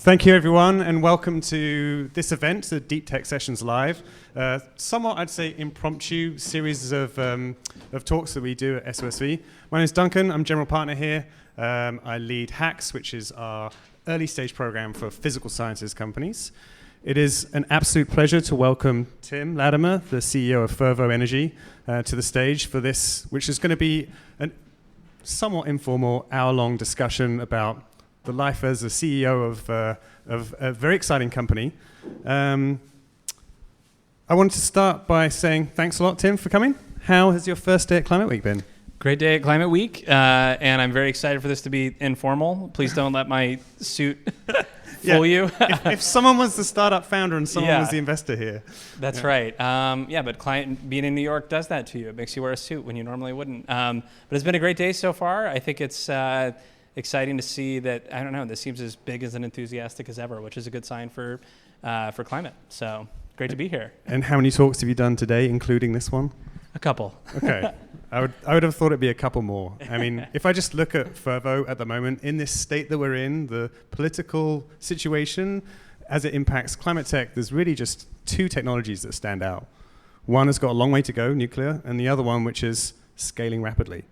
Thank you, everyone, and welcome to this event, the Deep Tech Sessions Live. Somewhat, I'd say, impromptu series of talks that we do at SOSV. My name is Duncan. I'm general partner here. I lead HACS, which is our early stage program for physical sciences companies. It is an absolute pleasure to welcome Tim Latimer, the CEO of Fervo Energy, to the stage for this, which is going to be a somewhat informal hour-long discussion about the life as a CEO of a very exciting company. I wanted to start by saying thanks a lot, Tim, for coming. How has your first day at Climate Week been? Great day at Climate Week, and I'm very excited for this to be informal. Please don't let my suit fool you. if someone was the startup founder and someone was the investor here. That's right. But being in New York does that to you. It makes you wear a suit when you normally wouldn't. But it's been a great day so far. I think it's exciting to see that, I don't know, this seems as big as and enthusiastic as ever, which is a good sign for climate. So great to be here. And how many talks have you done today, including this one? A couple. Okay. I would have thought it'd be a couple more. I mean, if I just look at Fervo at the moment, in this state that we're in, the political situation as it impacts climate tech, there's really just two technologies that stand out. One has got a long way to go, nuclear, and the other one, which is scaling rapidly.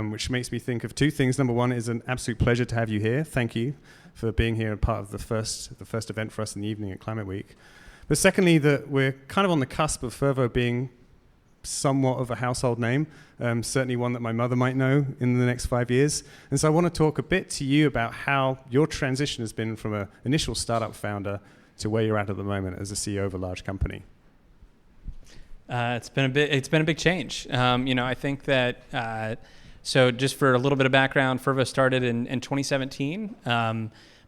Which makes me think of two things. Number one, is an absolute pleasure to have you here. Thank you for being here and part of the first event for us in the evening at Climate Week. But secondly, that we're kind of on the cusp of Fervo being somewhat of a household name, certainly one that my mother might know in the next 5 years. And so I want to talk a bit to you about how your transition has been from an initial startup founder to where you're at the moment as a CEO of a large company. It's been a big change. I think that. So just for a little bit of background, Fervo started in 2017.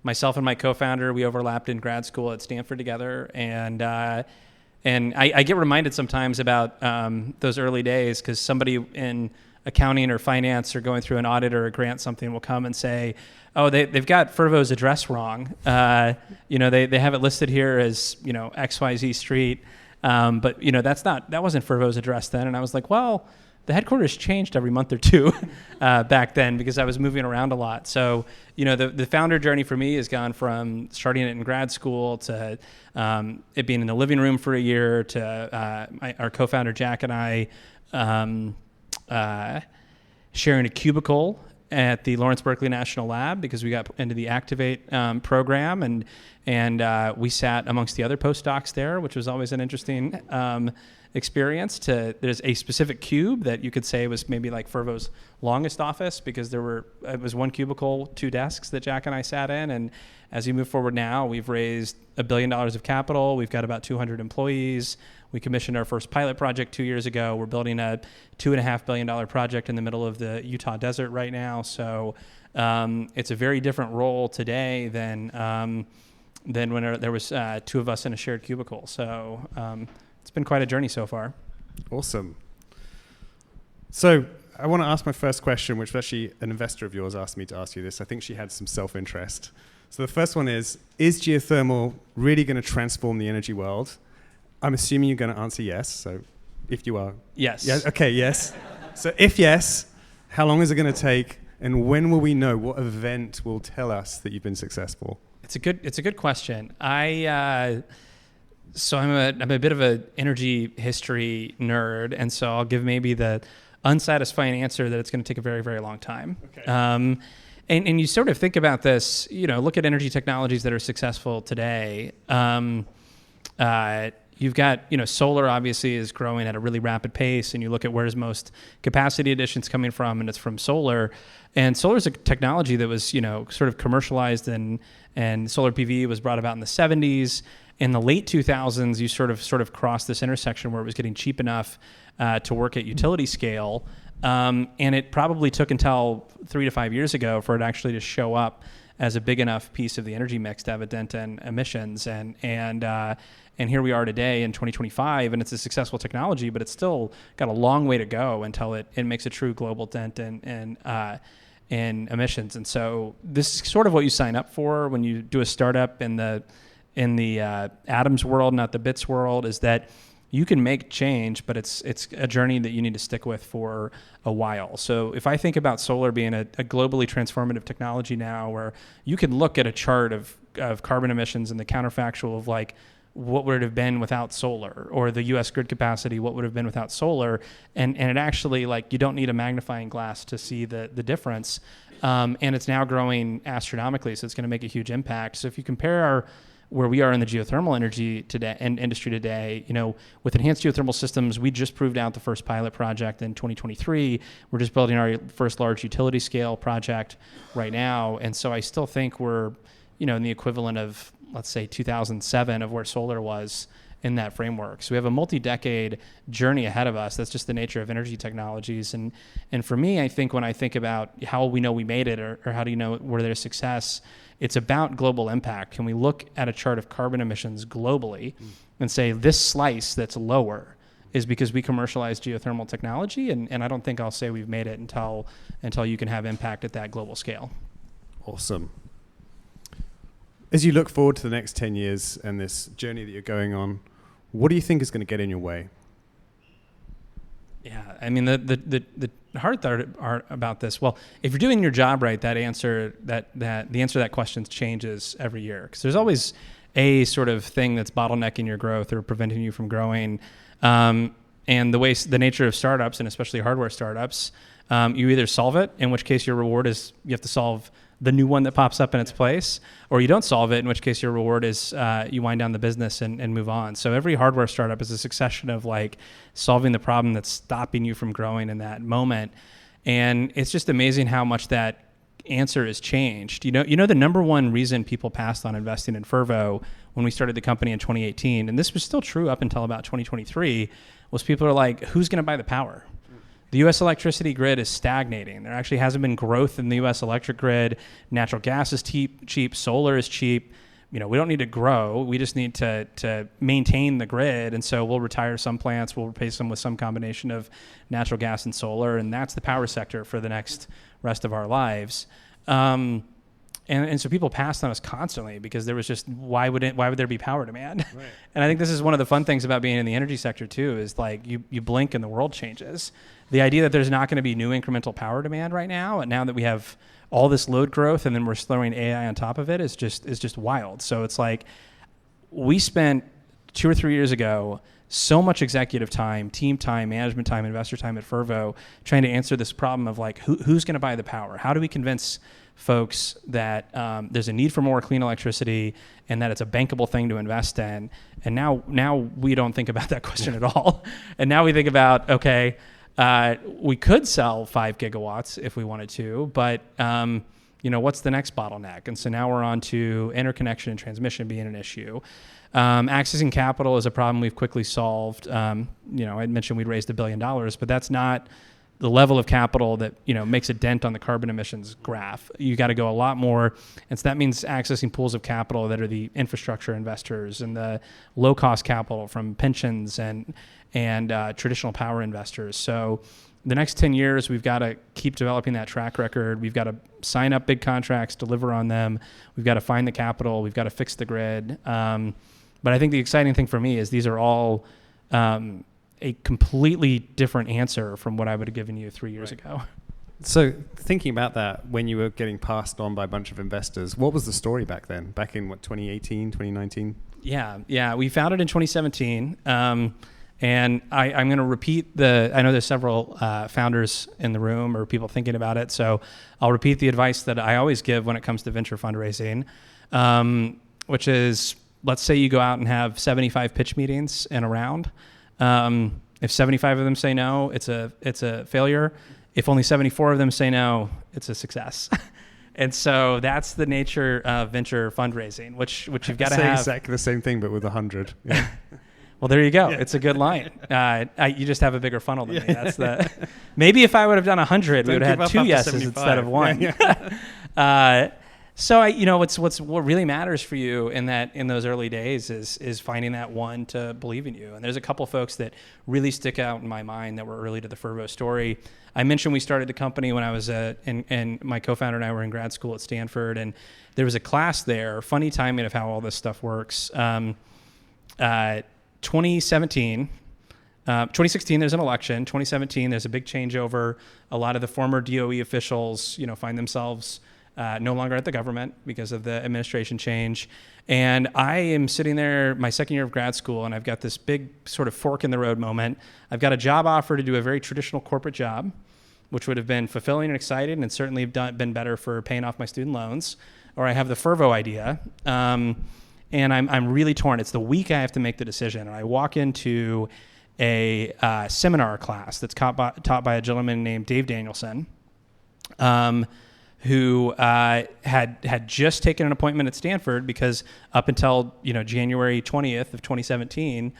Myself and my co-founder, we overlapped in grad school at Stanford together. And I get reminded sometimes about those early days because somebody in accounting or finance or going through an audit or a grant something will come and say, oh, they've got Fervo's address wrong. They have it listed here as, XYZ Street. But that wasn't Fervo's address then. And I was like, well, the headquarters changed every month or two back then because I was moving around a lot. So, the founder journey for me has gone from starting it in grad school to it being in the living room for a year to our co-founder Jack and I sharing a cubicle at the Lawrence Berkeley National Lab because we got into the Activate program and we sat amongst the other postdocs there, which was always an interesting experience. There's a specific cube that you could say was maybe like Fervo's longest office because it was one cubicle, two desks that Jack and I sat in. And as we move forward now, we've raised $1 billion of capital. We've got about 200 employees. We commissioned our first pilot project 2 years ago. We're building a $2.5 billion project in the middle of the Utah desert right now. So it's a very different role today than when there was two of us in a shared cubicle. So it's been quite a journey so far. Awesome. So I want to ask my first question, which actually an investor of yours asked me to ask you this. I think she had some self-interest. So the first one is geothermal really going to transform the energy world? I'm assuming you're going to answer yes. So if you are. Yes. Yeah, okay, yes. So if yes, how long is it going to take? And when will we know? What event will tell us that you've been successful? It's a good question. So I'm a bit of an energy history nerd, and so I'll give maybe the unsatisfying answer that it's going to take a very, very long time. Okay. And you sort of think about this, look at energy technologies that are successful today. You've got, solar obviously is growing at a really rapid pace, and you look at where's most capacity additions coming from, and it's from solar. And solar is a technology that was, sort of commercialized, and solar PV was brought about in the 70s. In the late 2000s, you sort of crossed this intersection where it was getting cheap enough to work at utility scale. And it probably took until 3 to 5 years ago for it actually to show up as a big enough piece of the energy mix to have a dent in emissions. And here we are today in 2025, and it's a successful technology, but it's still got a long way to go until it makes a true global dent in emissions. And so this is sort of what you sign up for when you do a startup in the atoms world, not the bits world, is that you can make change, but it's a journey that you need to stick with for a while. So if I think about solar being a globally transformative technology now, where you can look at a chart of of carbon emissions and the counterfactual of like what would it have been without solar, or the U.S. grid capacity, what would have been without solar, and it actually, like, you don't need a magnifying glass to see the difference, and it's now growing astronomically, so it's going to make a huge impact. So if you compare where we are in the geothermal energy today and industry today, with enhanced geothermal systems, we just proved out the first pilot project in 2023. We're just building our first large utility scale project right now, and so I still think we're, in the equivalent of, let's say, 2007 of where solar was in that framework. So we have a multi-decade journey ahead of us. That's just the nature of energy technologies. And for me, I think when I think about how we know we made it, or how do you know where there's success, it's about global impact. Can we look at a chart of carbon emissions globally and say this slice that's lower is because we commercialized geothermal technology? And I don't think I'll say we've made it until you can have impact at that global scale. Awesome. As you look forward to the next 10 years and this journey that you're going on, what do you think is going to get in your way? Yeah, I mean, the hard part about this, well, if you're doing your job right, the answer to that question changes every year, because there's always a sort of thing that's bottlenecking your growth or preventing you from growing. And the nature of startups, and especially hardware startups, you either solve it, in which case your reward is you have to solve the new one that pops up in its place, or you don't solve it, in which case your reward is you wind down the business and move on. So every hardware startup is a succession of like solving the problem that's stopping you from growing in that moment. And it's just amazing how much that answer has changed. The number one reason people passed on investing in Fervo when we started the company in 2018, and this was still true up until about 2023, was people are like, who's going to buy the power? The U.S. electricity grid is stagnating. There actually hasn't been growth in the U.S. electric grid. Natural gas is cheap. Solar is cheap. We don't need to grow. We just need to maintain the grid. And so we'll retire some plants. We'll replace them with some combination of natural gas and solar. And that's the power sector for the next rest of our lives. And so people passed on us constantly because there was just, why would there be power demand? Right. And I think this is one of the fun things about being in the energy sector too, is like you blink and the world changes. The idea that there's not going to be new incremental power demand right now, and now that we have all this load growth and then we're throwing AI on top of it, is just wild. So it's like, we spent 2 or 3 years ago so much executive time, team time, management time, investor time at Fervo trying to answer this problem of like, who's going to buy the power? How do we convince folks that there's a need for more clean electricity and that it's a bankable thing to invest in? And now we don't think about that question at all. And now we think about, okay, we could sell 5 gigawatts if we wanted to, but what's the next bottleneck? And so now we're on to interconnection and transmission being an issue. Accessing capital is a problem we've quickly solved. I mentioned we'd raised $1 billion, but that's not the level of capital that makes a dent on the carbon emissions graph. You got to go a lot more, and so that means accessing pools of capital that are the infrastructure investors and the low-cost capital from pensions and traditional power investors. So the next 10 years, we've got to keep developing that track record. We've got to sign up big contracts, deliver on them. We've got to find the capital. We've got to fix the grid. But I think the exciting thing for me is these are all a completely different answer from what I would have given you 3 years ago. So thinking about that, when you were getting passed on by a bunch of investors, what was the story back then? Back in 2018, 2019? Yeah. We founded in 2017. And I'm going to repeat I know there's several founders in the room or people thinking about it. So I'll repeat the advice that I always give when it comes to venture fundraising, which is, let's say you go out and have 75 pitch meetings in a round. If 75 of them say no, it's a failure. If only 74 of them say no, it's a success. And so that's the nature of venture fundraising, which you've got to have. Exactly the same thing, but with 100. Yeah. Well, there you go. Yeah. It's a good line. You just have a bigger funnel than me. That's maybe if I would have done 100, we would have had 2 yeses instead of 1. Yeah. So what really matters for you in those early days is finding that one to believe in you. And there's a couple folks that really stick out in my mind that were early to the Fervo story. I mentioned we started the company when I was and my co-founder and I were in grad school at Stanford, and there was a class there. Funny timing of how all this stuff works. 2016, there's an election. 2017, there's a big changeover. A lot of the former DOE officials, find themselves no longer at the government because of the administration change. And I am sitting there my second year of grad school, and I've got this big sort of fork in the road moment. I've got a job offer to do a very traditional corporate job, which would have been fulfilling and exciting and certainly been better for paying off my student loans. Or I have the Fervo idea, and I'm really torn. It's the week I have to make the decision. And I walk into a seminar class that's taught by a gentleman named Dave Danielson, who had just taken an appointment at Stanford because up until January 20th of 2017,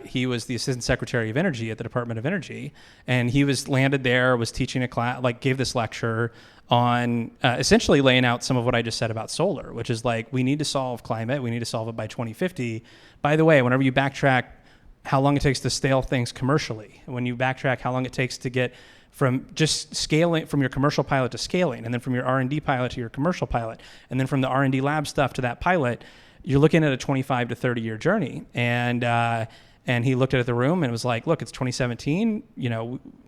he was the Assistant Secretary of Energy at the Department of Energy, and he was landed there, was teaching a class, gave this lecture on essentially laying out some of what I just said about solar, which is we need to solve climate, we need to solve it by 2050. By the way, whenever you backtrack how long it takes to scale things commercially, when you backtrack how long it takes to get from just scaling from your commercial pilot to scaling, and then from your R&D pilot to your commercial pilot, and then from the R&D lab stuff to that pilot, you're looking at a 25 to 30 year journey. And he looked at the room and was like, look, it's 2017.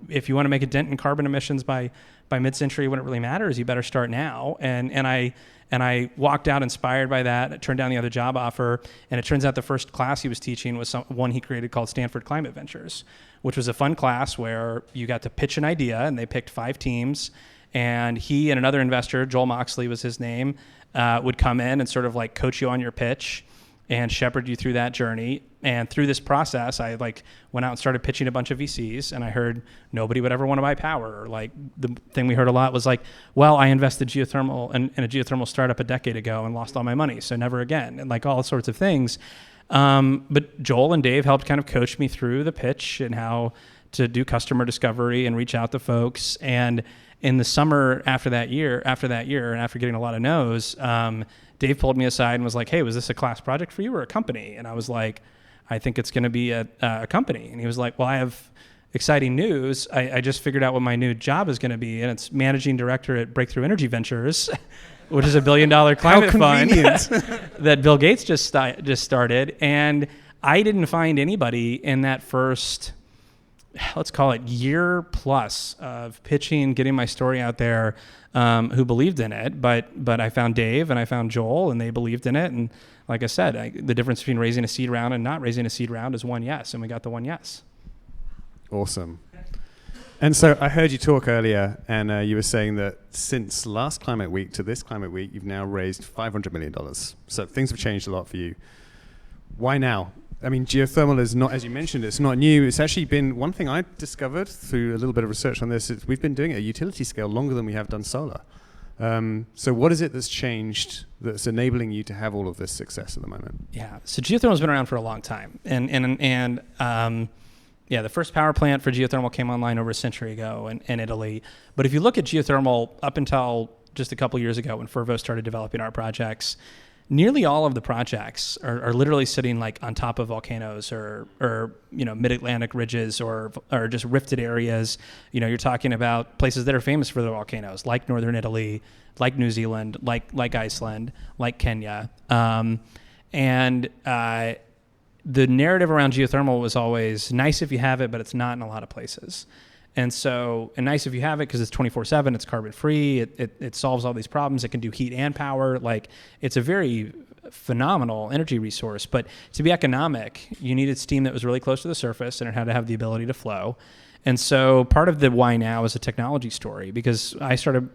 If you want to make a dent in carbon emissions by mid-century when it really matters, you better start now. And I walked out inspired by that. I turned down the other job offer, and it turns out the first class he was teaching was one he created called Stanford Climate Ventures, which was a fun class where you got to pitch an idea, and they picked 5 teams, and he and another investor, Joel Moxley was his name, would come in and sort of coach you on your pitch and shepherd you through that journey. And through this process, I went out and started pitching a bunch of VCs, and I heard nobody would ever want to buy power. Or the thing we heard a lot was well, I invested geothermal in a geothermal startup a decade ago and lost all my money, so never again, and all sorts of things. But Joel and Dave helped kind of coach me through the pitch and how to do customer discovery and reach out to folks. And in the summer after that year, and after getting a lot of no's, Dave pulled me aside and was like, hey, was this a class project for you or a company? And I was like, I think it's going to be a company. And he was like, well, I have exciting news. I just figured out what my new job is going to be, and it's managing director at Breakthrough Energy Ventures, which is $1 billion climate fund that Bill Gates just started. And I didn't find anybody in that first, let's call it year plus of pitching, getting my story out there, who believed in it. But I found Dave and I found Joel, and they believed in it. And like I said, the difference between raising a seed round and not raising a seed round is one yes, and we got the one yes. Awesome. And so I heard you talk earlier, and you were saying that since last Climate Week to this Climate Week, you've now raised $500 million. So things have changed a lot for you. Why now? I mean, geothermal is not, as you mentioned, it's not new. It's actually been one thing I discovered through a little bit of research on this. We've been doing it at utility scale longer than we have done solar. So what is it that's changed that's enabling you to have all of this success at the moment? Yeah, so geothermal's been around for a long time. The first power plant for geothermal came online over a century ago in Italy. But if you look at geothermal up until just a couple years ago when Fervo started developing our projects, nearly all of the projects are literally sitting on top of volcanoes or mid-Atlantic ridges or just rifted areas. You're talking about places that are famous for their volcanoes, like Northern Italy, like New Zealand, like Iceland, like Kenya. The narrative around geothermal was always nice if you have it, but it's not in a lot of places. And nice if you have it because it's 24/7, it's carbon free, it solves all these problems, it can do heat and power. It's a very phenomenal energy resource. But to be economic, you needed steam that was really close to the surface, and it had to have the ability to flow. And so part of the why now is a technology story, because I started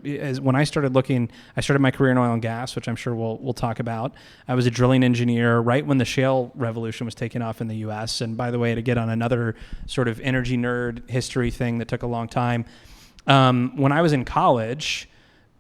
my career in oil and gas, which I'm sure we'll talk about. I was a drilling engineer right when the shale revolution was taking off in the US. And by the way, to get on another sort of energy nerd history thing that took a long time, when I was in college,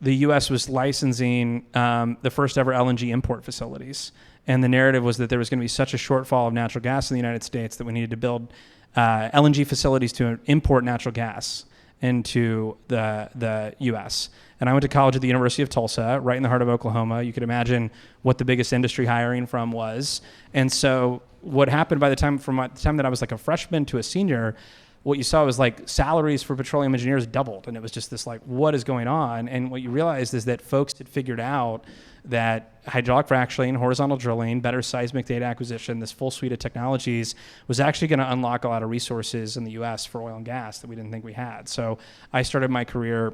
the US was licensing the first ever LNG import facilities. And the narrative was that there was going to be such a shortfall of natural gas in the United States that we needed to build LNG facilities to import natural gas into the U.S. And I went to college at the University of Tulsa, right in the heart of Oklahoma. You could imagine what the biggest industry hiring from was. And so what happened by the time that I was a freshman to a senior, what you saw was salaries for petroleum engineers doubled. And it was just this what is going on? And what you realized is that folks had figured out that hydraulic fracturing, horizontal drilling, better seismic data acquisition, this full suite of technologies was actually going to unlock a lot of resources in the U.S. for oil and gas that we didn't think we had. So I started my career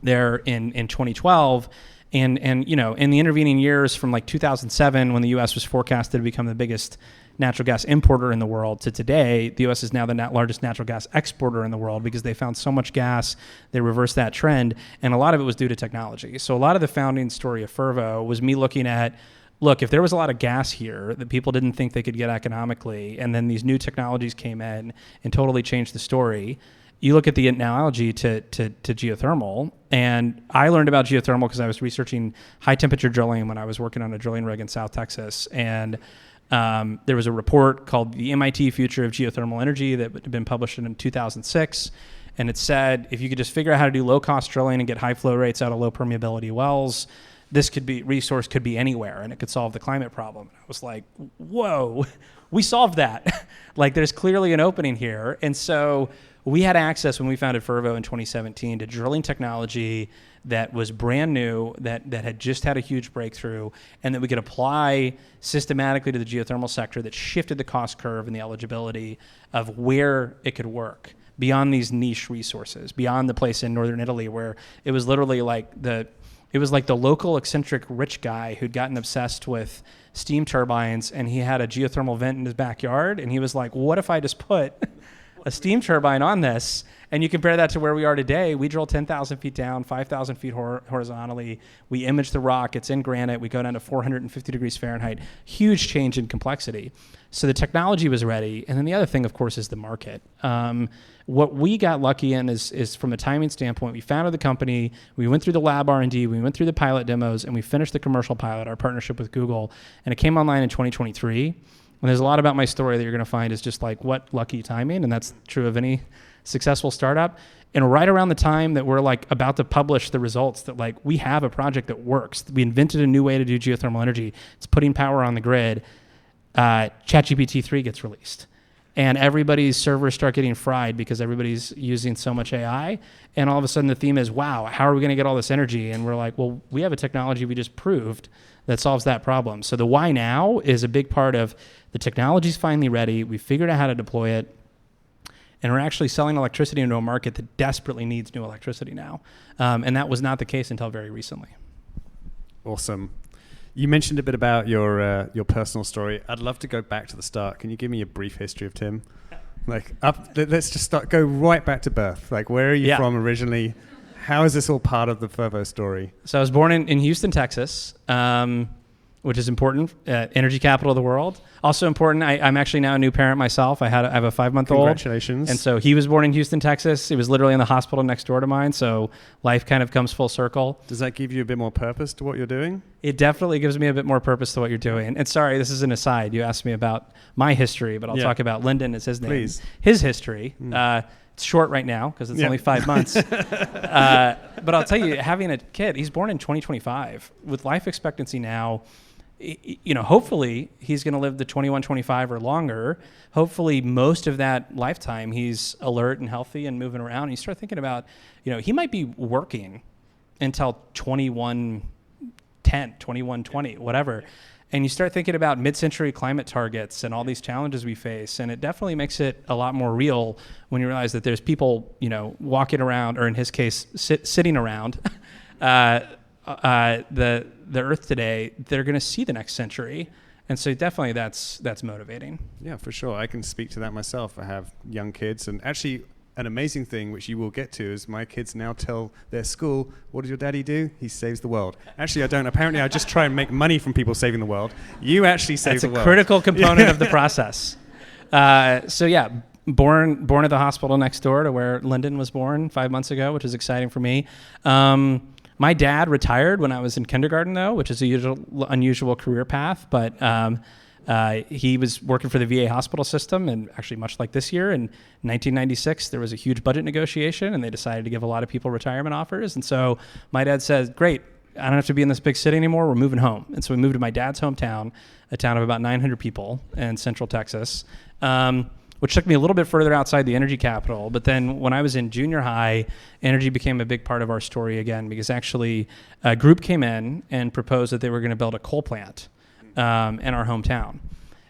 there in 2012. And you know, in the intervening years from like 2007, when the U.S. was forecasted to become the biggest natural gas importer in the world, to today, the U.S. is now the largest natural gas exporter in the world because they found so much gas, they reversed that trend, and a lot of it was due to technology. So a lot of the founding story of Fervo was me looking at, look, if there was a lot of gas here that people didn't think they could get economically, and then these new technologies came in and totally changed the story. You look at the analogy to geothermal, and I learned about geothermal because I was researching high temperature drilling when I was working on a drilling rig in South Texas. And there was a report called the MIT Future of Geothermal Energy that had been published in 2006. And it said, if you could just figure out how to do low cost drilling and get high flow rates out of low permeability wells, this resource could be anywhere and it could solve the climate problem. I was like, whoa, we solved that. Like, there's clearly an opening here. And so we had access when we founded Fervo in 2017 to drilling technology that was brand new, that had just had a huge breakthrough, and that we could apply systematically to the geothermal sector that shifted the cost curve and the eligibility of where it could work beyond these niche resources, beyond the place in northern Italy where it was literally like the local eccentric rich guy who'd gotten obsessed with steam turbines, and he had a geothermal vent in his backyard, and he was like, what if I just put a steam turbine on this? And you compare that to where we are today. We drill 10,000 feet down, 5,000 feet horizontally. We image the rock. It's in granite. We go down to 450 degrees Fahrenheit. Huge change in complexity. So the technology was ready. And then the other thing, of course, is the market. What we got lucky in is from a timing standpoint, we founded the company. We went through the lab R&D. We went through the pilot demos, and we finished the commercial pilot, our partnership with Google. And it came online in 2023. And there's a lot about my story that you're going to find is just like, what lucky timing, and that's true of any successful startup. And right around the time that we're like about to publish the results that like we have a project that works, we invented a new way to do geothermal energy, it's putting power on the grid, ChatGPT 3 gets released. And everybody's servers start getting fried because everybody's using so much AI. And all of a sudden the theme is, wow, how are we going to get all this energy? And we're like, well, we have a technology we just proved that solves that problem. So the why now is a big part of the technology's finally ready. We figured out how to deploy it. And we're actually selling electricity into a market that desperately needs new electricity now. And that was not the case until very recently. Awesome. You mentioned a bit about your personal story. I'd love to go back to the start. Can you give me a brief history of Tim? Let's just go right back to birth. Like, where are you from originally? How is this all part of the Fervo story? So I was born in Houston, Texas, which is important, energy capital of the world. Also important, I'm actually now a new parent myself. I have a 5-month-old. Congratulations. And so he was born in Houston, Texas. He was literally in the hospital next door to mine, so life kind of comes full circle. Does that give you a bit more purpose to what you're doing? It definitely gives me a bit more purpose to what you're doing. And sorry, this is an aside. You asked me about my history, but I'll talk about Lyndon as his name. Please. His history. It's short right now because it's only 5 months. But I'll tell you, having a kid, he's born in 2025. With life expectancy now, hopefully he's going to live the 21, 25 or longer. Hopefully most of that lifetime he's alert and healthy and moving around. And you start thinking about, he might be working until 2110, 2120, whatever. And you start thinking about mid-century climate targets and all these challenges we face. And it definitely makes it a lot more real when you realize that there's people, walking around, or in his case, sitting around the Earth today. They're going to see the next century. And so definitely that's motivating. Yeah, for sure. I can speak to that myself. I have young kids, and actually an amazing thing, which you will get to, is my kids now tell their school, what does your daddy do? He saves the world. Actually, I don't. Apparently, I just try and make money from people saving the world. You actually save the world. That's a critical component of the process. Born at the hospital next door to where Lyndon was born 5 months ago, which is exciting for me. My dad retired when I was in kindergarten, though, which is a unusual career path. But he was working for the VA hospital system, and actually much like this year, in 1996, there was a huge budget negotiation, and they decided to give a lot of people retirement offers. And so my dad said, great, I don't have to be in this big city anymore. We're moving home. And so we moved to my dad's hometown, a town of about 900 people in central Texas, which took me a little bit further outside the energy capital. But then when I was in junior high, energy became a big part of our story again, because actually a group came in and proposed that they were going to build a coal plant in our hometown.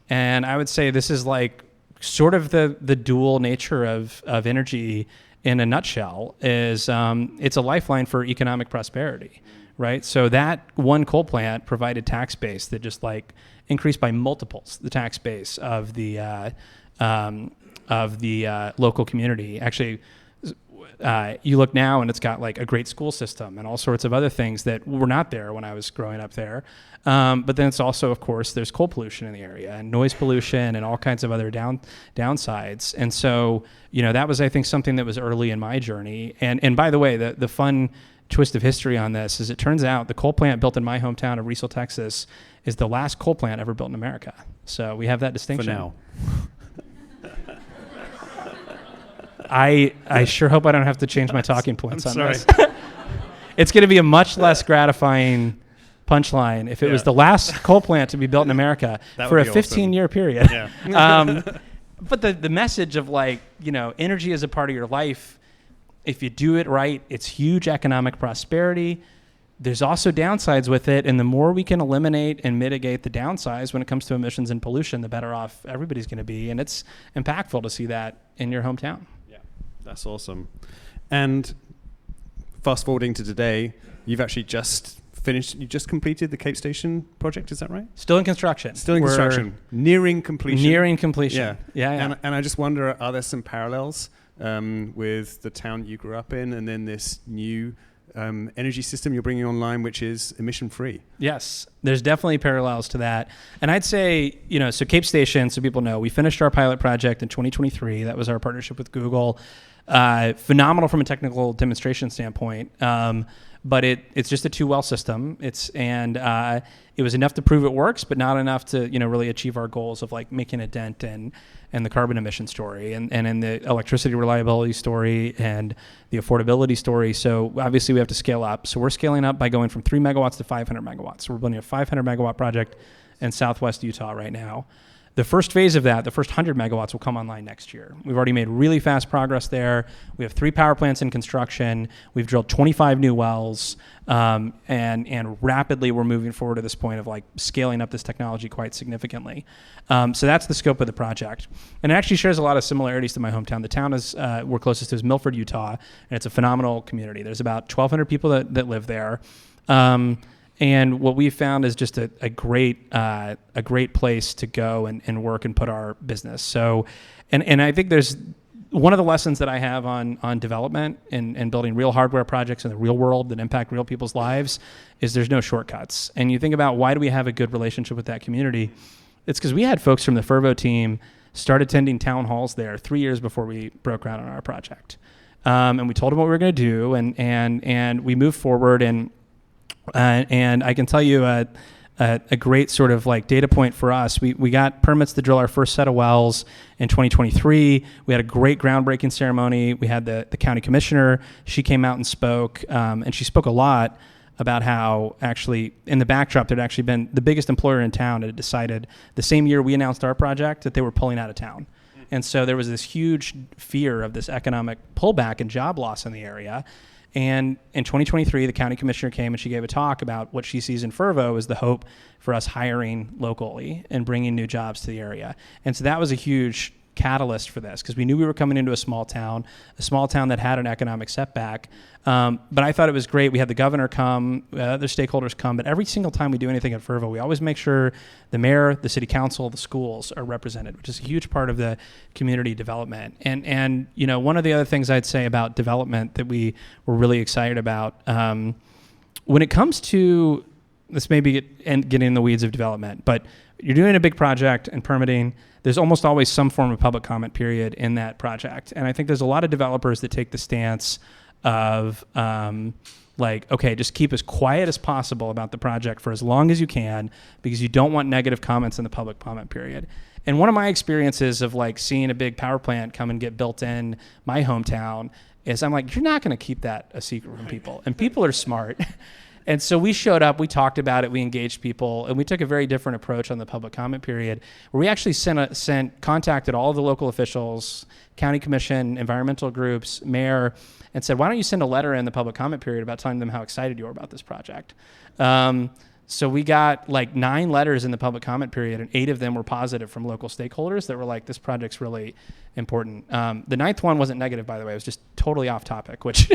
And I would say this is like sort of the dual nature of energy in a nutshell, is it's a lifeline for economic prosperity, right? So that one coal plant provided tax base that just like increased by multiples the tax base of the local community. Actually, you look now and it's got like a great school system and all sorts of other things that were not there when I was growing up there. But then it's also, of course, there's coal pollution in the area and noise pollution and all kinds of other downsides. And so, that was, I think, something that was early in my journey. And by the way, the fun twist of history on this is it turns out the coal plant built in my hometown of 𝑺𝑶𝑺𝑽 Texas is the last coal plant ever built in America. So we have that distinction. For now. I sure hope I don't have to change my talking points on sorry. this. It's going to be a much less gratifying punchline if it was the last coal plant to be built in America for a 15-year period. Yeah. But the message of energy is a part of your life. If you do it right, it's huge economic prosperity. There's also downsides with it, and the more we can eliminate and mitigate the downsides when it comes to emissions and pollution, the better off everybody's going to be. And it's impactful to see that in your hometown. Yeah, that's awesome. And fast forwarding to today, you've actually just completed the Cape Station project, is that right? Still in construction. Nearing completion. Yeah. And I just wonder, are there some parallels with the town you grew up in and then this new energy system you're bringing online, which is emission-free? Yes, there's definitely parallels to that. And I'd say, so Cape Station, so people know, we finished our pilot project in 2023. That was our partnership with Google. Phenomenal from a technical demonstration standpoint. But it's just a 2-well system. It was enough to prove it works, but not enough to really achieve our goals of like making a dent in the carbon emission story and in the electricity reliability story and the affordability story. So obviously we have to scale up. So we're scaling up by going from 3 megawatts to 500 megawatts. So we're building a 500 megawatt project in Southwest Utah right now. The first phase of that, the first 100 megawatts, will come online next year. We've already made really fast progress there. We have 3 power plants in construction. We've drilled 25 new wells, and rapidly we're moving forward to this point of like scaling up this technology quite significantly. So that's the scope of the project. And it actually shares a lot of similarities to my hometown. The town we're closest to is Milford, Utah, and it's a phenomenal community. There's about 1,200 people that live there. And what we found is just a great place to go and work and put our business. So, and I think there's one of the lessons that I have on development and building real hardware projects in the real world that impact real people's lives is there's no shortcuts. And you think about why do we have a good relationship with that community? It's because we had folks from the Fervo team start attending town halls there 3 years before we broke ground on our project. And we told them what we were going to do, and we moved forward and I can tell you a great sort of like data point for us. We got permits to drill our first set of wells in 2023. We had a great groundbreaking ceremony. We had the county commissioner. She came out and spoke, and she spoke a lot about how actually in the backdrop there'd actually been the biggest employer in town had decided the same year we announced our project that they were pulling out of town. And so there was this huge fear of this economic pullback and job loss in the area. And in 2023, the county commissioner came and she gave a talk about what she sees in Fervo as the hope for us hiring locally and bringing new jobs to the area. And so that was a huge catalyst for this because we knew we were coming into a small town that had an economic setback. But I thought it was great. We had the governor come, other stakeholders come, but every single time we do anything at Fervo, we always make sure the mayor, the city council, the schools are represented, which is a huge part of the community development. And one of the other things I'd say about development that we were really excited about, when it comes to, this may be getting in the weeds of development, but you're doing a big project and permitting, there's almost always some form of public comment period in that project. And I think there's a lot of developers that take the stance of okay, just keep as quiet as possible about the project for as long as you can because you don't want negative comments in the public comment period. And one of my experiences of like seeing a big power plant come and get built in my hometown is I'm like, you're not going to keep that a secret from people. And people are smart. And so we showed up, we talked about it, we engaged people, and we took a very different approach on the public comment period, where we actually contacted all of the local officials, county commission, environmental groups, mayor, and said, why don't you send a letter in the public comment period about telling them how excited you are about this project? So we got like 9 letters in the public comment period, and 8 of them were positive from local stakeholders that were like, this project's really important. The 9th one wasn't negative, by the way. It was just totally off topic, which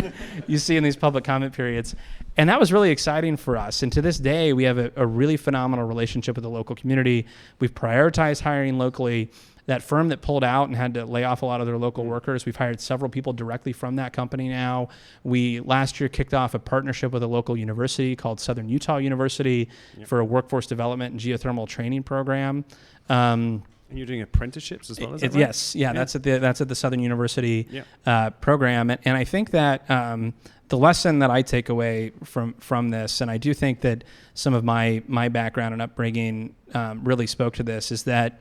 you see in these public comment periods. And that was really exciting for us. And to this day, we have a really phenomenal relationship with the local community. We've prioritized hiring locally. That firm that pulled out and had to lay off a lot of their local workers, we've hired several people directly from that company now. We last year kicked off a partnership with a local university called Southern Utah University for a workforce development and geothermal training program. And you're doing apprenticeships as well, is that right? Yes, yeah, that's at the Southern University program. And I think that the lesson that I take away from this, and I do think that some of my background and upbringing really spoke to this, is that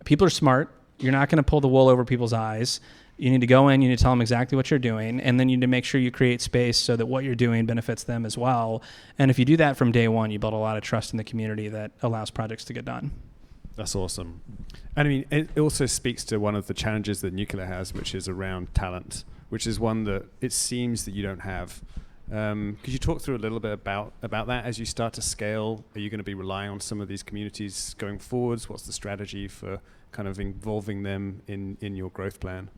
people are smart. You're not going to pull the wool over people's eyes. You need to go in, you need to tell them exactly what you're doing, and then you need to make sure you create space so that what you're doing benefits them as well. And if you do that from day one, you build a lot of trust in the community that allows projects to get done. That's awesome. And I mean, it also speaks to one of the challenges that nuclear has, which is around talent, which is one that it seems that you don't have. Could you talk through a little bit about that as you start to scale? Are you going to be relying on some of these communities going forwards? What's the strategy for kind of involving them in your growth plan?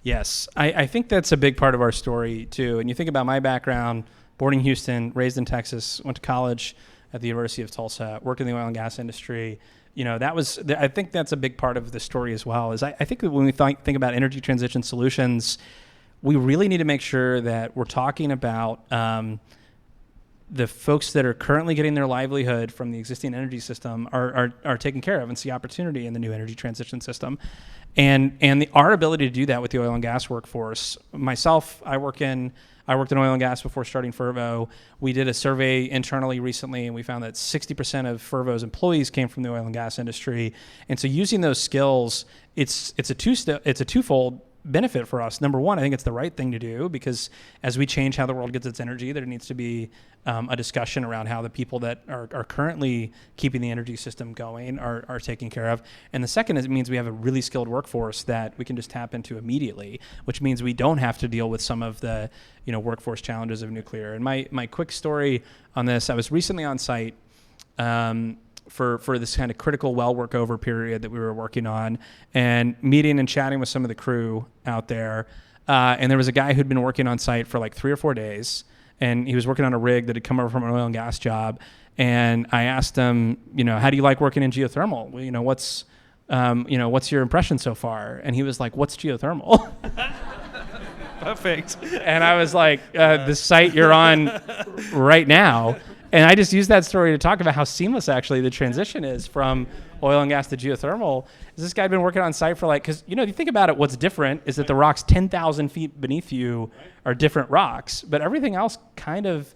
Yes, I think that's a big part of our story too. And you think about my background, born in Houston, raised in Texas, went to college at the University of Tulsa, worked in the oil and gas industry. You know, I think that's a big part of the story as well. Is I think that when we think about energy transition solutions, we really need to make sure that we're talking about the folks that are currently getting their livelihood from the existing energy system are taken care of and see opportunity in the new energy transition system. And our ability to do that with the oil and gas workforce. Myself, I worked in oil and gas before starting Fervo. We did a survey internally recently, and we found that 60% of Fervo's employees came from the oil and gas industry. And so using those skills, it's a twofold benefit for us. Number one, I think it's the right thing to do, because as we change how the world gets its energy, there needs to be a discussion around how the people that are currently keeping the energy system going are taken care of. And the second is it means we have a really skilled workforce that we can just tap into immediately, which means we don't have to deal with some of the workforce challenges of nuclear. And my quick story on this, I was recently on site for this kind of critical well workover period that we were working on, and meeting and chatting with some of the crew out there. And there was a guy who'd been working on site for like 3 or 4 days, and he was working on a rig that had come over from an oil and gas job. And I asked him, how do you like working in geothermal? Well, what's your impression so far? And he was like, what's geothermal? Perfect. And I was like, the site you're on right now. And I just used that story to talk about how seamless actually the transition is from oil and gas to geothermal. This guy had been working on site for because if you think about it, what's different is that the rocks 10,000 feet beneath you are different rocks, but everything else kind of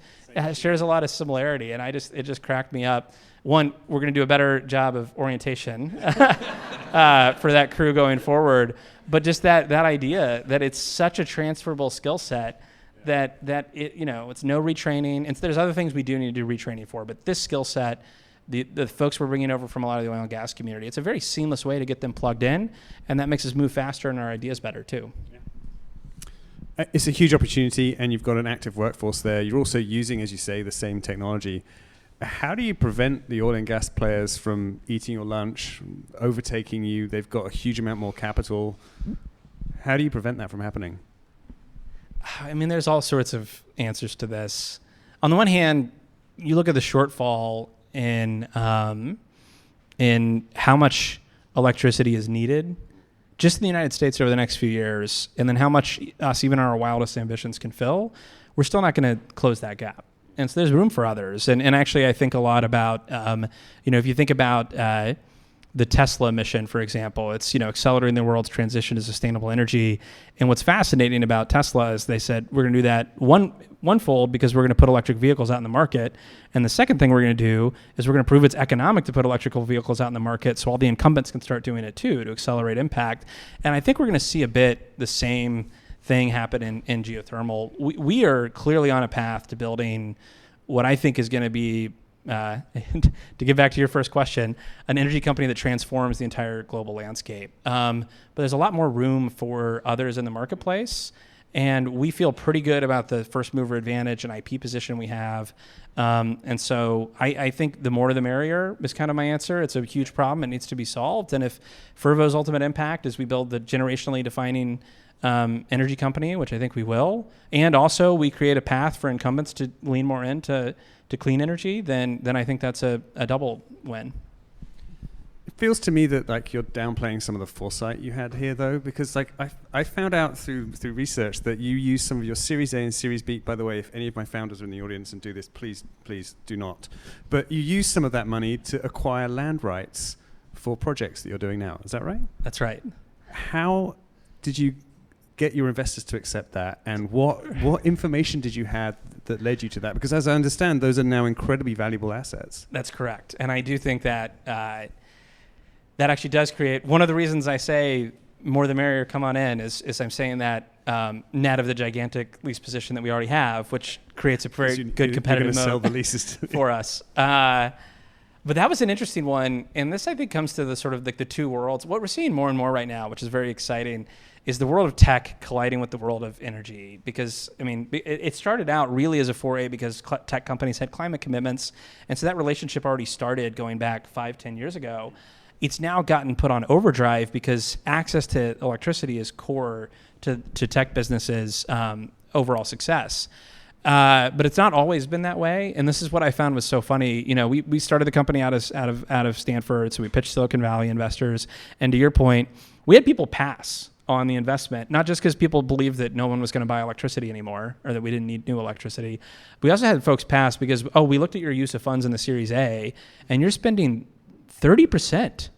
shares a lot of similarity. And it just cracked me up. One, we're going to do a better job of orientation for that crew going forward. But just that idea that it's such a transferable skill set that it's no retraining. And there's other things we do need to do retraining for, but this skill set, the folks we're bringing over from a lot of the oil and gas community, it's a very seamless way to get them plugged in, and that makes us move faster and our ideas better too. Yeah. It's a huge opportunity, and you've got an active workforce there. You're also using, as you say, the same technology. How do you prevent the oil and gas players from eating your lunch, overtaking you? They've got a huge amount more capital. How do you prevent that from happening? I mean, there's all sorts of answers to this. On the one hand, you look at the shortfall in how much electricity is needed just in the United States over the next few years, and then how much us, even our wildest ambitions, can fill. We're still not going to close that gap. And so there's room for others. And actually, I think a lot about, if you think about the Tesla mission, for example, it's, accelerating the world's transition to sustainable energy. And what's fascinating about Tesla is they said, we're going to do that one-fold because we're going to put electric vehicles out in the market. And the second thing we're going to do is we're going to prove it's economic to put electrical vehicles out in the market so all the incumbents can start doing it too, to accelerate impact. And I think we're going to see a bit the same thing happen in geothermal. We are clearly on a path to building what I think is going to be, to get back to your first question, an energy company that transforms the entire global landscape. But there's a lot more room for others in the marketplace. And we feel pretty good about the first mover advantage and IP position we have. And so I think the more the merrier is kind of my answer. It's a huge problem. It needs to be solved. And if Fervo's ultimate impact is we build the generationally defining energy company, which I think we will, and also we create a path for incumbents to lean more into clean energy, then I think that's a double win. It feels to me that like you're downplaying some of the foresight you had here, though, because like I found out through research that you use some of your Series A and Series B. By the way, if any of my founders are in the audience and do this, please do not. But you use some of that money to acquire land rights for projects that you're doing now. Is that right? That's right. How did you get your investors to accept that, and what information did you have that led you to that? Because as I understand, those are now incredibly valuable assets. That's correct. And I do think that that actually does create, one of the reasons I say more the merrier, come on in, is I'm saying that net of the gigantic lease position that we already have, which creates a very good competitive moat sell the leases for us. But that was an interesting one. And this, I think, comes to the sort of like the two worlds. What we're seeing more and more right now, which is very exciting, is the world of tech colliding with the world of energy. Because, I mean, it started out really as a foray because tech companies had climate commitments. And so that relationship already started going back 5-10 years ago. It's now gotten put on overdrive because access to electricity is core to tech businesses' overall success. But it's not always been that way. And this is what I found was so funny. You know, we started the company out of Stanford, so we pitched Silicon Valley investors. And to your point, we had people pass on the investment, not just because people believed that no one was going to buy electricity anymore or that we didn't need new electricity. We also had folks pass because, we looked at your use of funds in the Series A, and you're spending 30%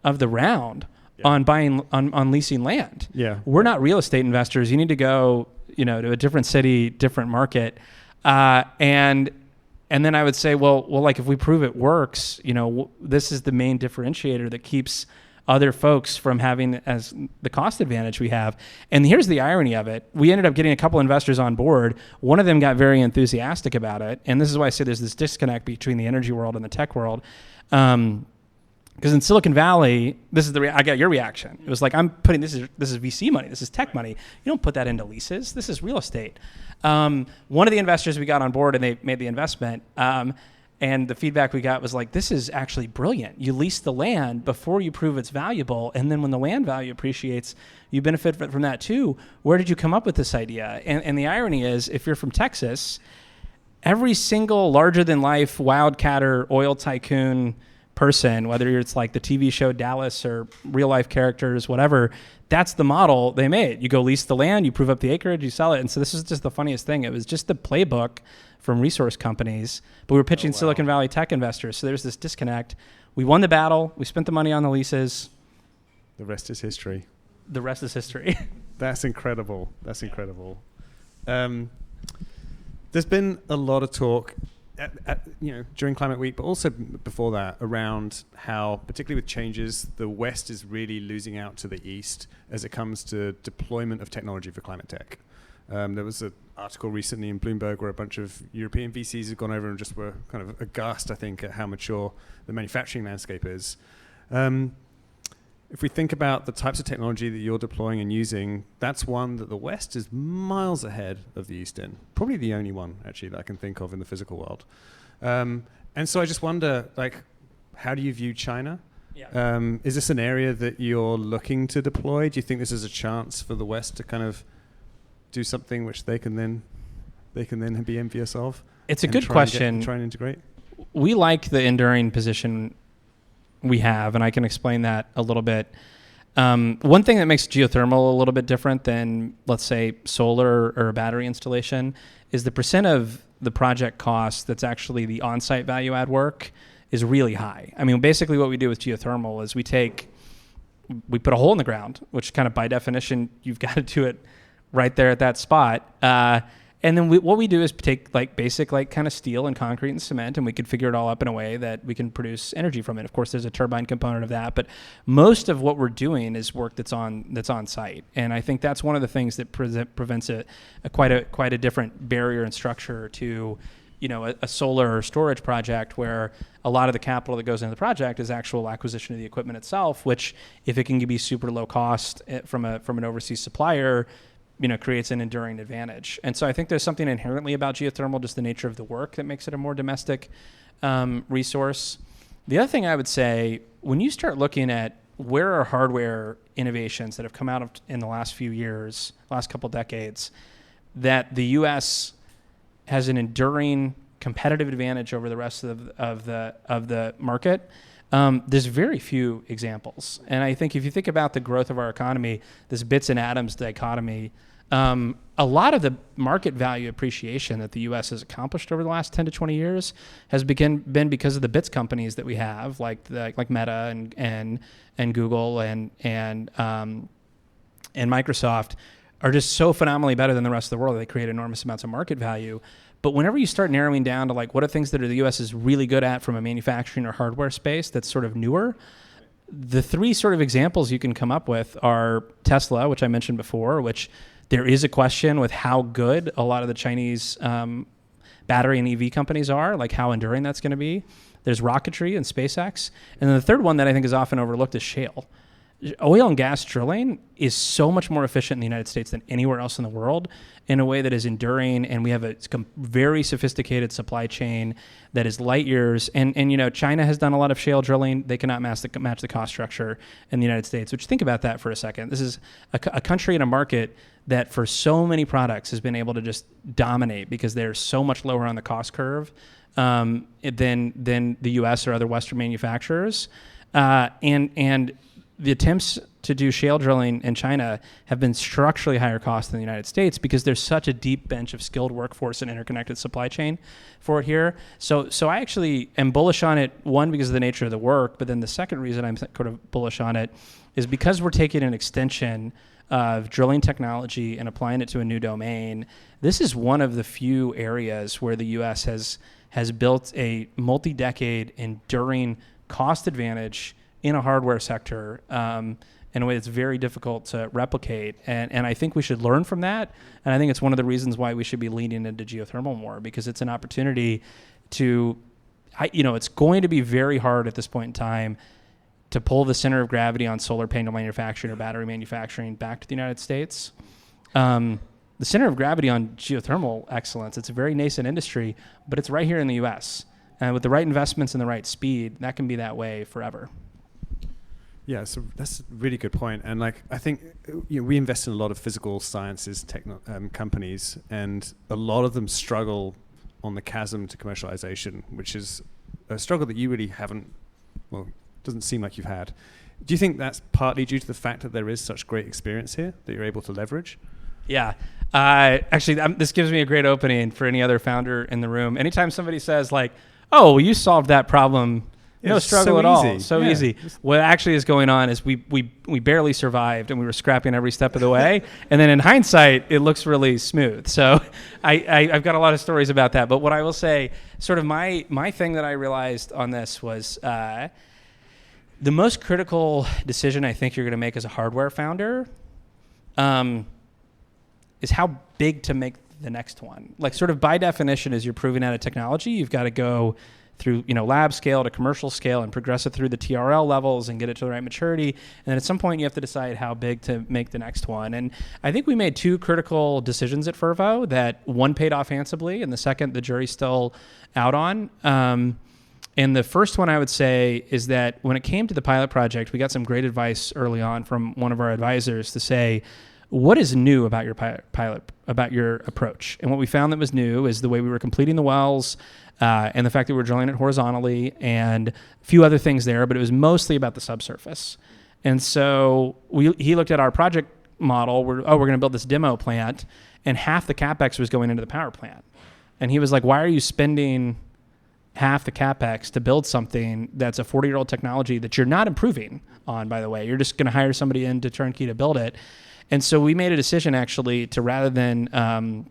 of the round on buying, on leasing land. Yeah. We're not real estate investors. You need to go, to a different city, different market. And then I would say, well, like if we prove it works, this is the main differentiator that keeps other folks from having as the cost advantage we have. And here's the irony of it. We ended up getting a couple investors on board. One of them got very enthusiastic about it. And this is why I say there's this disconnect between the energy world and the tech world. Because in Silicon Valley, this is I got your reaction. It was like, I'm putting, this is VC money. This is tech money. You don't put that into leases. This is real estate. One of the investors we got on board and they made the investment. And the feedback we got was like, this is actually brilliant. You lease the land before you prove it's valuable. And then when the land value appreciates, you benefit from that too. Where did you come up with this idea? And the irony is, if you're from Texas, every single larger than life wildcatter oil tycoon person, whether it's like the TV show Dallas or real life characters, whatever, that's the model they made. You go lease the land, you prove up the acreage, you sell it. And so this is just the funniest thing. It was just the playbook from resource companies, but we were pitching Silicon Valley tech investors. So there's this disconnect. We won the battle. We spent the money on the leases. The rest is history. The rest is history. That's incredible. That's incredible. There's been a lot of talk during Climate Week, but also before that, around how, particularly with changes, the West is really losing out to the East as it comes to deployment of technology for climate tech. There was an article recently in Bloomberg where a bunch of European VCs have gone over and just were kind of aghast, I think, at how mature the manufacturing landscape is. If we think about the types of technology that you're deploying and using, that's one that the West is miles ahead of the East in. Probably the only one, actually, that I can think of in the physical world. And so I just wonder, how do you view China? Yeah. Is this an area that you're looking to deploy? Do you think this is a chance for the West to kind of do something which they can then be envious of? It's a good question. Try and integrate? We like the enduring position we have, and I can explain that a little bit. One thing that makes geothermal a little bit different than, let's say, solar or a battery installation is the percent of the project cost that's actually the on-site value add work is really high. I mean, basically what we do with geothermal is we put a hole in the ground, which kind of by definition, you've got to do it right there at that spot. And then what we do is take basic kind of steel and concrete and cement, and we can figure it all up in a way that we can produce energy from it. Of course, there's a turbine component of that, but most of what we're doing is work that's on site. And I think that's one of the things that prevents quite a different barrier and structure to a solar or storage project, where a lot of the capital that goes into the project is actual acquisition of the equipment itself, which if it can be super low cost from an overseas supplier, creates an enduring advantage. And so I think there's something inherently about geothermal, just the nature of the work, that makes it a more domestic resource. The other thing I would say, when you start looking at where are hardware innovations that have come out in the last few years, last couple decades, that the U.S. has an enduring competitive advantage over the rest of the market, there's very few examples. And I think if you think about the growth of our economy, this bits and atoms dichotomy, a lot of the market value appreciation that the U.S. has accomplished over the last 10 to 20 years has been because of the bits companies that we have, like Meta and Google and Microsoft, are just so phenomenally better than the rest of the world. They create enormous amounts of market value. But whenever you start narrowing down to what are things that the U.S. is really good at from a manufacturing or hardware space that's sort of newer, the three sort of examples you can come up with are Tesla, which I mentioned before, which there is a question with how good a lot of the Chinese battery and EV companies are, like how enduring that's going to be. There's rocketry and SpaceX. And then the third one that I think is often overlooked is shale. Oil and gas drilling is so much more efficient in the United States than anywhere else in the world in a way that is enduring, and we have a very sophisticated supply chain that is light years. And China has done a lot of shale drilling. They cannot match the cost structure in the United States, which, think about that for a second. This is a country and a market that for so many products has been able to just dominate because they're so much lower on the cost curve than the U.S. or other Western manufacturers. And the attempts to do shale drilling in China have been structurally higher cost than the United States because there's such a deep bench of skilled workforce and interconnected supply chain for it here. So I actually am bullish on it, one, because of the nature of the work, but then the second reason I'm sort of bullish on it is because we're taking an extension of drilling technology and applying it to a new domain. This is one of the few areas where the U.S. has built a multi-decade enduring cost advantage in a hardware sector in a way that's very difficult to replicate. And I think we should learn from that. And I think it's one of the reasons why we should be leaning into geothermal more, because it's an opportunity to, it's going to be very hard at this point in time to pull the center of gravity on solar panel manufacturing or battery manufacturing back to the United States. The center of gravity on geothermal excellence, it's a very nascent industry, but it's right here in the U.S. And with the right investments and the right speed, that can be that way forever. Yeah, so that's a really good point. And I think we invest in a lot of physical sciences companies, and a lot of them struggle on the chasm to commercialization, which is a struggle that you really haven't, doesn't seem like you've had. Do you think that's partly due to the fact that there is such great experience here that you're able to leverage? Yeah. Actually, this gives me a great opening for any other founder in the room. Anytime somebody says you solved that problem, no struggle at all. So easy. What actually is going on is we barely survived, and we were scrapping every step of the way. And then in hindsight, it looks really smooth. So I've got a lot of stories about that. But what I will say, sort of my thing that I realized on this was the most critical decision I think you're going to make as a hardware founder is how big to make the next one. Sort of by definition, as you're proving out a technology, you've got to go through lab scale to commercial scale and progress it through the TRL levels and get it to the right maturity. And then at some point you have to decide how big to make the next one. And I think we made two critical decisions at Fervo that one paid off handsomely and the second the jury's still out on. And the first one I would say is that when it came to the pilot project, we got some great advice early on from one of our advisors to say, what is new about your pilot, about your approach? And what we found that was new is the way we were completing the wells, and the fact that we were drilling it horizontally, and a few other things there, but it was mostly about the subsurface. And so he looked at our project model. We're going to build this demo plant, and half the CapEx was going into the power plant. And he was like, why are you spending half the CapEx to build something that's a 40-year-old technology that you're not improving on, by the way? You're just going to hire somebody in to turnkey to build it. And so we made a decision, actually, to rather than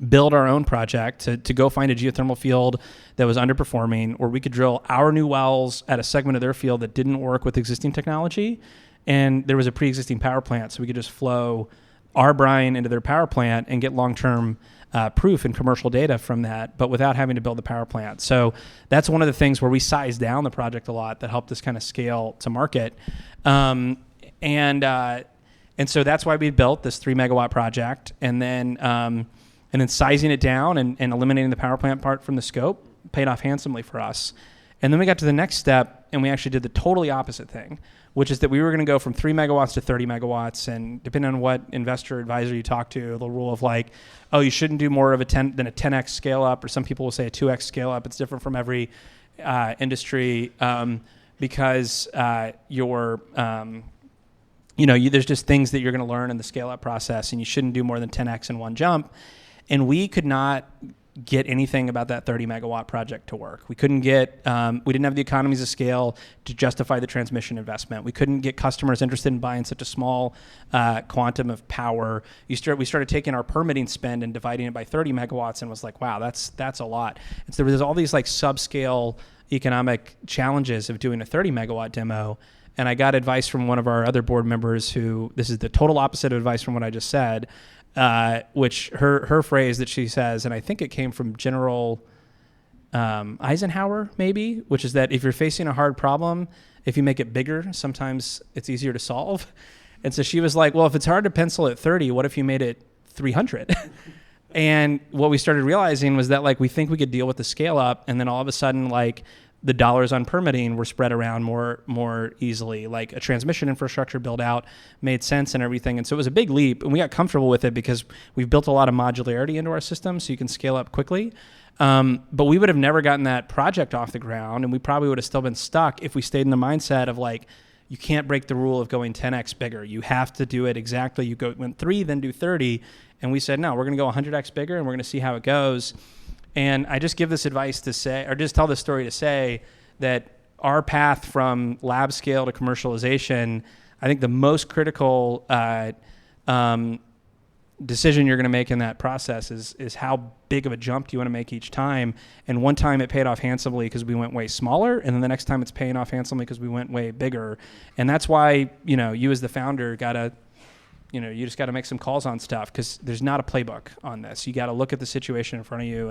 build our own project, to go find a geothermal field that was underperforming, or we could drill our new wells at a segment of their field that didn't work with existing technology. And there was a pre-existing power plant, so we could just flow our brine into their power plant and get long-term proof and commercial data from that, but without having to build the power plant. So that's one of the things where we sized down the project a lot that helped us kind of scale to market. And so that's why we built this 3 megawatt project, and then sizing it down and eliminating the power plant part from the scope paid off handsomely for us. And then we got to the next step, and we actually did the totally opposite thing, which is that we were going to go from 3 megawatts to 30 megawatts. And depending on what investor advisor you talk to, the rule of like, oh, you shouldn't do more of a 10x scale up, or some people will say a 2x scale up. It's different from every industry because there's just things that you're going to learn in the scale up process, and you shouldn't do more than 10x in one jump. And we could not get anything about that 30 megawatt project to work. We couldn't get, we didn't have the economies of scale to justify the transmission investment. We couldn't get customers interested in buying such a small quantum of power. We started taking our permitting spend and dividing it by 30 megawatts and was like, wow, that's a lot. And so there's all these like subscale economic challenges of doing a 30 megawatt demo. And I got advice from one of our other board members this is the total opposite of advice from what I just said, which her phrase that she says, and I think it came from General Eisenhower maybe, which is that if you're facing a hard problem, if you make it bigger, sometimes it's easier to solve. And so she was like, well, if it's hard to pencil at 30, what if you made it 300? And what we started realizing was that like we think we could deal with the scale up, and then all of a sudden like the dollars on permitting were spread around more easily. Like a transmission infrastructure build out made sense and everything. And so it was a big leap, and we got comfortable with it because we've built a lot of modularity into our system so you can scale up quickly. But we would have never gotten that project off the ground, and we probably would have still been stuck if we stayed in the mindset of like, you can't break the rule of going 10x bigger. You have to do it exactly. You went 3, then do 30. And we said, no, we're going to go 100x bigger, and we're going to see how it goes. And I just give this advice to say, or just tell this story to say that our path from lab scale to commercialization, I think the most critical decision you're going to make in that process is how big of a jump do you want to make each time. And one time it paid off handsomely because we went way smaller, and then the next time it's paying off handsomely because we went way bigger. And that's why, you as the founder you just got to make some calls on stuff, because there's not a playbook on this. You got to look at the situation in front of you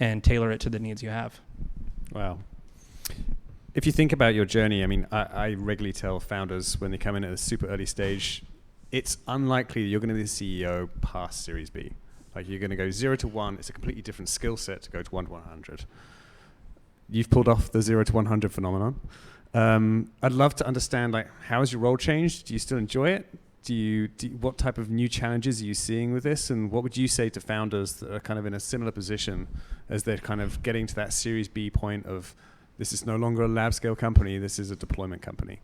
and tailor it to the needs you have. Wow. If you think about your journey, I mean, I regularly tell founders when they come in at a super early stage, it's unlikely that you're going to be the CEO past Series B. Like, you're going to go 0 to 1. It's a completely different skill set to go to 1 to 100. You've pulled off the 0 to 100 phenomenon. I'd love to understand, like, how has your role changed? Do you still enjoy it? What type of new challenges are you seeing with this? And what would you say to founders that are kind of in a similar position as they're kind of getting to that Series B point of, this is no longer a lab scale company, this is a deployment company?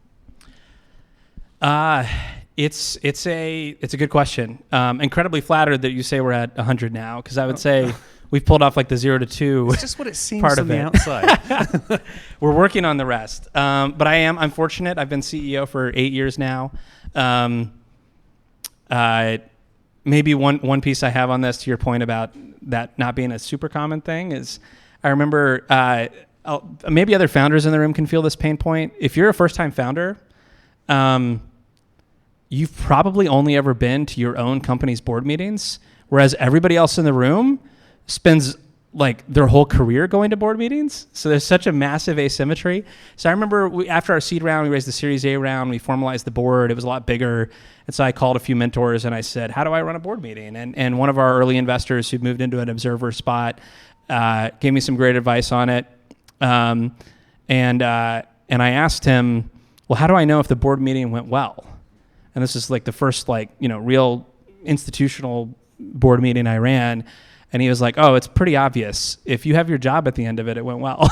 It's a good question. Incredibly flattered that you say we're at 100 now, because I would say we've pulled off like the 0 to 2. It's just what it seems part on of the it. outside. We're working on the rest. But I'm fortunate. I've been CEO for 8 years now. Maybe one piece I have on this, to your point about that not being a super common thing, is I remember maybe other founders in the room can feel this pain point. If you're a first-time founder, you've probably only ever been to your own company's board meetings, whereas everybody else in the room spends like their whole career going to board meetings. So there's such a massive asymmetry. So I remember after our seed round, we raised the Series A round, we formalized the board. It was a lot bigger. And so I called a few mentors and I said, how do I run a board meeting? And one of our early investors who moved into an observer spot gave me some great advice on it. And I asked him, well, how do I know if the board meeting went well? And this is like the first real institutional board meeting I ran. And he was like, oh, it's pretty obvious. If you have your job at the end of it, it went well.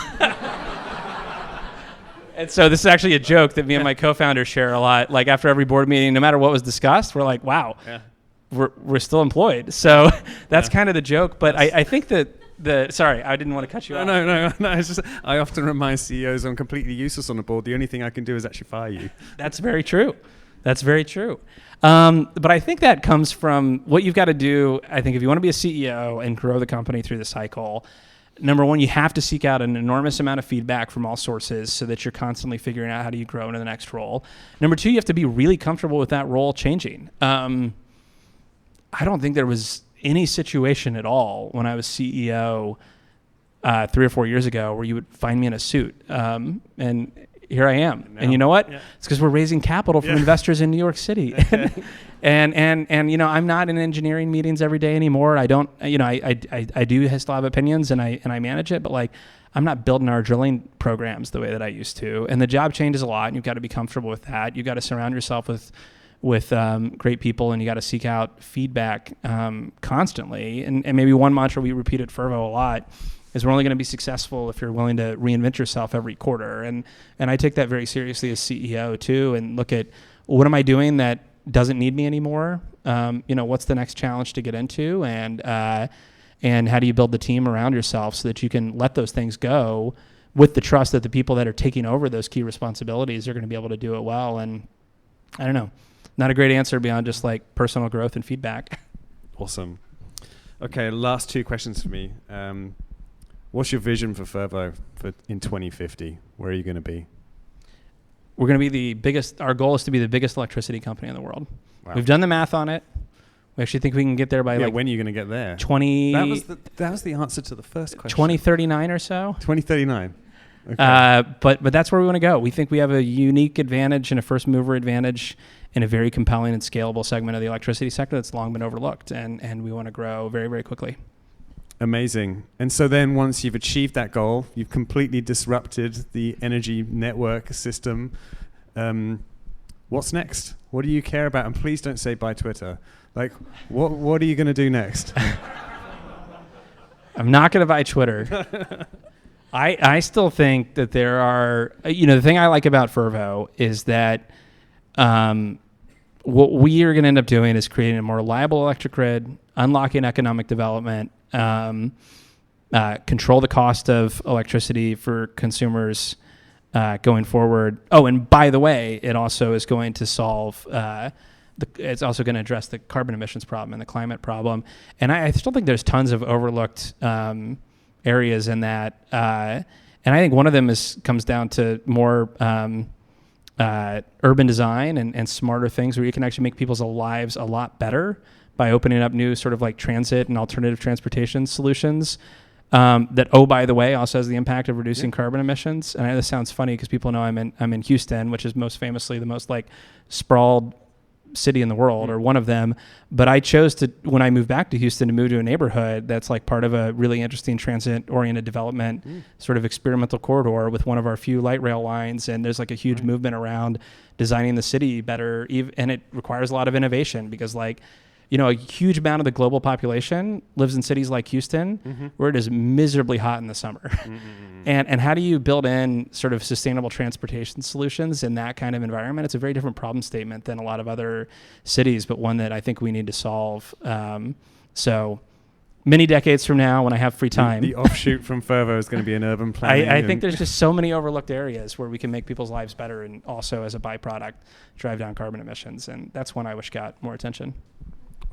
And so this is actually a joke that me and my co-founder share a lot. Like, after every board meeting, no matter what was discussed, we're like, wow, we're still employed. So that's kind of the joke. But I think that sorry, I didn't want to cut you off. No. It's just, I often remind CEOs I'm completely useless on the board. The only thing I can do is actually fire you. That's very true. But I think that comes from what you've got to do. I think if you want to be a CEO and grow the company through the cycle, number one, you have to seek out an enormous amount of feedback from all sources so that you're constantly figuring out how do you grow into the next role. Number two, you have to be really comfortable with that role changing. I don't think there was any situation at all when I was CEO 3 or 4 years ago where you would find me in a suit. And here I am. And you know what? Yeah. It's because we're raising capital from investors in New York City. And you know, I'm not in engineering meetings every day anymore. I don't, you know, I do still have opinions and I manage it, but like, I'm not building our drilling programs the way that I used to. And the job changes a lot, and you've got to be comfortable with that. You've got to surround yourself with great people, and you got to seek out feedback constantly. And maybe one mantra we repeat at Fervo a lot is we're only going to be successful if you're willing to reinvent yourself every quarter. And I take that very seriously as CEO too, and look at what am I doing that doesn't need me anymore? You know, what's the next challenge to get into? And how do you build the team around yourself so that you can let those things go with the trust that the people that are taking over those key responsibilities are going to be able to do it well? And I don't know, not a great answer beyond just like personal growth and feedback. Awesome. Okay, last two questions for me. What's your vision for Fervo in 2050? Where are you going to be? We're going to be the biggest. Our goal is to be the biggest electricity company in the world. Wow. We've done the math on it. We actually think we can get there by like when are you going to get there? 20. That was the answer to the first question. 2039 or so. 2039. Okay. But that's where we want to go. We think we have a unique advantage and a first mover advantage in a very compelling and scalable segment of the electricity sector that's long been overlooked, and we want to grow very, very quickly. Amazing. And so then once you've achieved that goal, you've completely disrupted the energy network system. What's next? What do you care about? And please don't say buy Twitter. Like, what are you going to do next? I'm not going to buy Twitter. I still think that there are, you know, the thing I like about Fervo is that what we are going to end up doing is creating a more reliable electric grid, unlocking economic development, control the cost of electricity for consumers going forward. Oh, and by the way, it also is going to solve, it's also going to address the carbon emissions problem and the climate problem. And I still think there's tons of overlooked areas in that. And I think one of them comes down to more urban design and smarter things where you can actually make people's lives a lot better by opening up new sort of like transit and alternative transportation solutions that, oh, by the way, also has the impact of reducing carbon emissions. And I know this sounds funny because people know I'm in Houston, which is most famously the most like sprawled city in the world, or one of them. But I chose to, when I moved back to Houston, to move to a neighborhood that's like part of a really interesting transit-oriented development, sort of experimental corridor with one of our few light rail lines. And there's like a huge movement around designing the city better, and it requires a lot of innovation because like, you know, a huge amount of the global population lives in cities like Houston, where it is miserably hot in the summer. And how do you build in sort of sustainable transportation solutions in that kind of environment? It's a very different problem statement than a lot of other cities, but one that I think we need to solve. So many decades from now, when I have free time. The offshoot from Fervo is going to be an urban planning. I think there's just so many overlooked areas where we can make people's lives better and also, as a byproduct, drive down carbon emissions. And that's one I wish got more attention.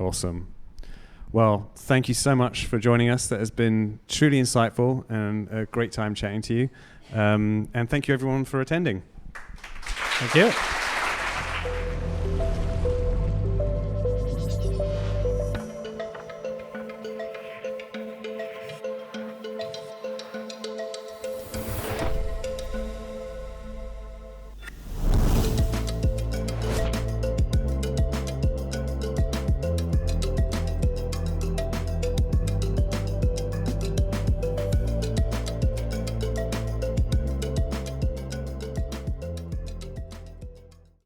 Awesome. Well, thank you so much for joining us. That has been truly insightful and a great time chatting to you. And thank you everyone for attending. Thank you.